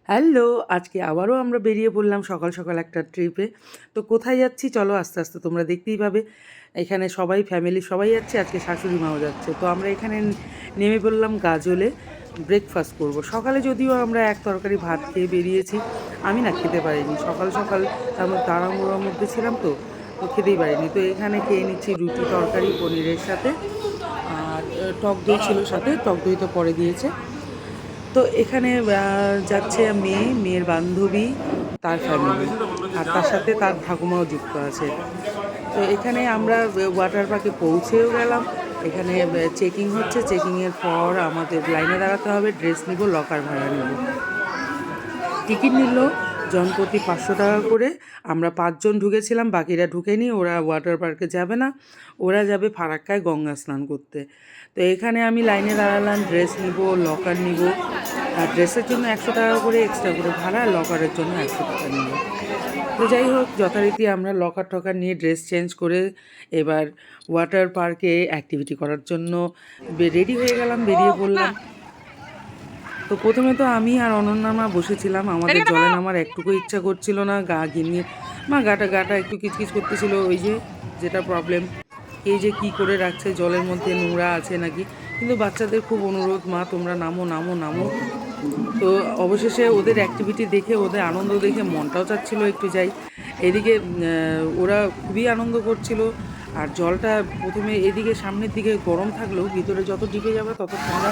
Hello, আজকে আবারও আমরা বেরিয়ে পড়লাম সকাল সকাল একটা ট্রিপে। তো কোথায় যাচ্ছি চলো আস্তে আস্তে তোমরা দেখতেই পাবে। এখানে সবাই ফ্যামিলি সবাই যাচ্ছে, আজকে শাশুড়ি মাও যাচ্ছে। তো আমরা এখানে নেমে পড়লাম গাজলে, ব্রেকফাস্ট করব। সকালে যদিও আমরা এক তরকারি ভাত খেয়ে বেরিয়েছি, আমি না খেতে পারিনি। সকাল সকাল তাড়াহুড়োর মধ্যে ছিলাম, তো খেতেই পারিনি। তো এখানে খেয়ে নিচ্ছি রুটি তরকারি পনিরের সাথে, আর টক দই ছিল সাথে, টক দই তো পরে দিয়েছে। তো এখানে যাচ্ছে মেয়ের বান্ধবী, তার ফ্যামিলি, আর তার সাথে তার ঠাকুমাও যুক্ত আছে। তো এখানে আমরা ওয়াটার পার্কে পৌঁছেও গেলাম। এখানে চেকিং হচ্ছে, চেকিংয়ের পর আমাদের লাইনে দাঁড়াতে হবে, ড্রেস নিব, লকার ভাড়া নেব। টিকিট নিল জনপ্রতি 500 টাকা করে। আমরা 5 জন ঢুকেছিলাম, বাকিরা ঢুকেনি, ওরা ওয়াটার পার্কে যাবে না, ওরা যাবে ফারাক্কায় গঙ্গা স্নান করতে। তো এখানে আমি লাইনে দাঁড়ালাম, ড্রেস নিব, লকার নিব। আর ড্রেসের জন্য 100 টাকা করে এক্সট্রা করে ভাড়া, লকারের জন্য 100 টাকা নিব। তো যাই হোক, যথারীতি আমরা লকার টকার নিয়ে ড্রেস চেঞ্জ করে এবার ওয়াটার পার্কে অ্যাক্টিভিটি করার জন্য রেডি হয়ে গেলাম, বেরিয়ে পড়লাম। তো প্রথমে তো আমি আর অনন্যা মা বসেছিলাম, আমাদের জলে নামার একটুকু ইচ্ছা করছিল না, গা ঘিমিয়ে মা গাটা গাটা একটু কিচকিচ করতেছিল, ওই যেটা প্রবলেম, এই যে কি করে রাখছে, জলের মধ্যে নোংরা আছে নাকি। কিন্তু বাচ্চাদের খুব অনুরোধ, মা তোমরা নামো নামো নামো। তো অবশেষে ওদের অ্যাক্টিভিটি দেখে, ওদের আনন্দ দেখে মনটাও চাচ্ছিল একটু যাই। এদিকে ওরা খুবই আনন্দ করছিল। আর জলটা প্রথমে এদিকে সামনের দিকে গরম থাকলেও ভিতরে যত ডিপে যাবে তত ঠান্ডা।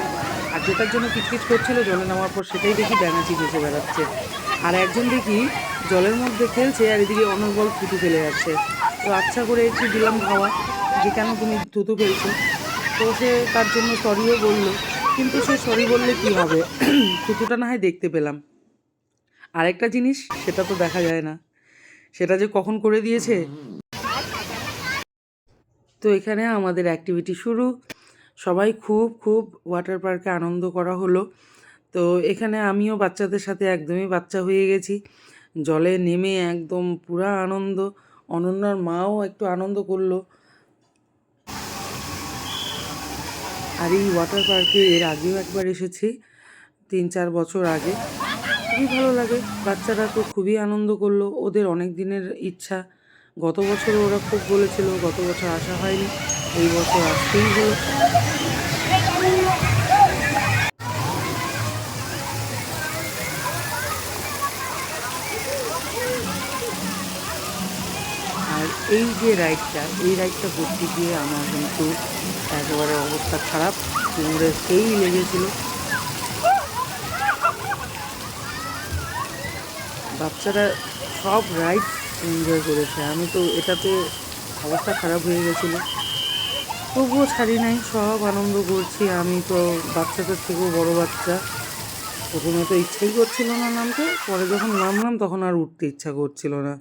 আর যেটার জন্য কিচকিচ করছিল জলে নামার পর, সেটাই দেখি ব্যাঙাচি ভেসে বেড়াচ্ছে। আর একজন দেখি জলের মধ্যে খেলছে, আর এদিকে অনর্গল থুতু ফেলে যাচ্ছে। তো আচ্ছা করে একটু দিলাম খাওয়া, যে কেন তুমি থুতু ফেলছো। তো সে তার জন্য সরিও বললো, কিন্তু সে সরি বললে কি হবে, থুতুটা না হয় দেখতে পেলাম, আরেকটা জিনিস সেটা তো দেখা যায় না, সেটা যে কখন করে দিয়েছে। তো এখানে আমাদের অ্যাক্টিভিটি শুরু, সবাই খুব খুব ওয়াটার পার্কে আনন্দ করা হলো। তো এখানে আমিও বাচ্চাদের সাথে একদমই বাচ্চা হয়ে গেছি, জলে নেমে একদম পুরা আনন্দ। অনন্যার মাও একটু আনন্দ করলো। আর এই ওয়াটার পার্কে এর আগেও একবার এসেছি, 3-4 বছর আগে। খুবই ভালো লাগে, বাচ্চারা তো খুবই আনন্দ করলো, ওদের অনেক দিনের ইচ্ছা। গত বছরও ওরা খুব বলেছিল, গত বছর আসা হয়নি, এই বছর আসতেই হলো। আর এই যে রাইডটা, এই রাইডটা করতে গিয়ে আমার কিন্তু একেবারে অবস্থা খারাপ, কোমরে সেই লেগেছিল। বাচ্চারা সব রাইড এনজয় করেছে, আমি তো এটাতে অবস্থা খারাপ হয়ে গেছিলো। তবুও ছাড়ি নাই, সব আনন্দ করছি। আমি তো বাচ্চাদের থেকেও বড় বাচ্চা, প্রথমে তো ইচ্ছাই করছিল না নামতে, পরে যখন নামলাম তখন আর উঠতে ইচ্ছা করছিল না।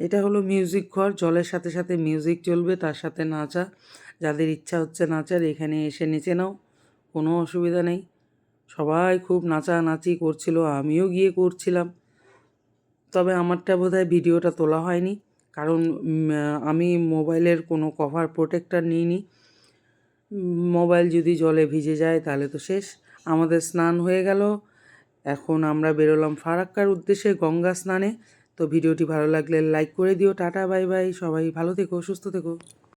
এটা হলো মিউজিক ঘর, জলের সাথে সাথে মিউজিক চলবে, তার সাথে নাচা। যাদের ইচ্ছা হচ্ছে নাচার, এখানে এসে নেচে নাও, কোনো অসুবিধা নেই। সবাই খুব নাচানাচি করছিল, আমিও গিয়ে করছিলাম। তবে আমারটা বোধহয় ভিডিওটা তোলা হয়নি, কারণ আমি মোবাইলের কোনো কভার প্রোটেক্টর নিইনি। মোবাইল যদি জলে ভিজে যায় তাহলে তো শেষ। আমাদের স্নান হয়ে গেল, এখন আমরা বেরোলাম ফারাক্কার উদ্দেশ্যে গঙ্গা স্নানে। তো ভিডিওটি ভালো লাগলে লাইক করে দিও। টাটা বাই বাই, সবাই ভালো থেকো, সুস্থ থেকো।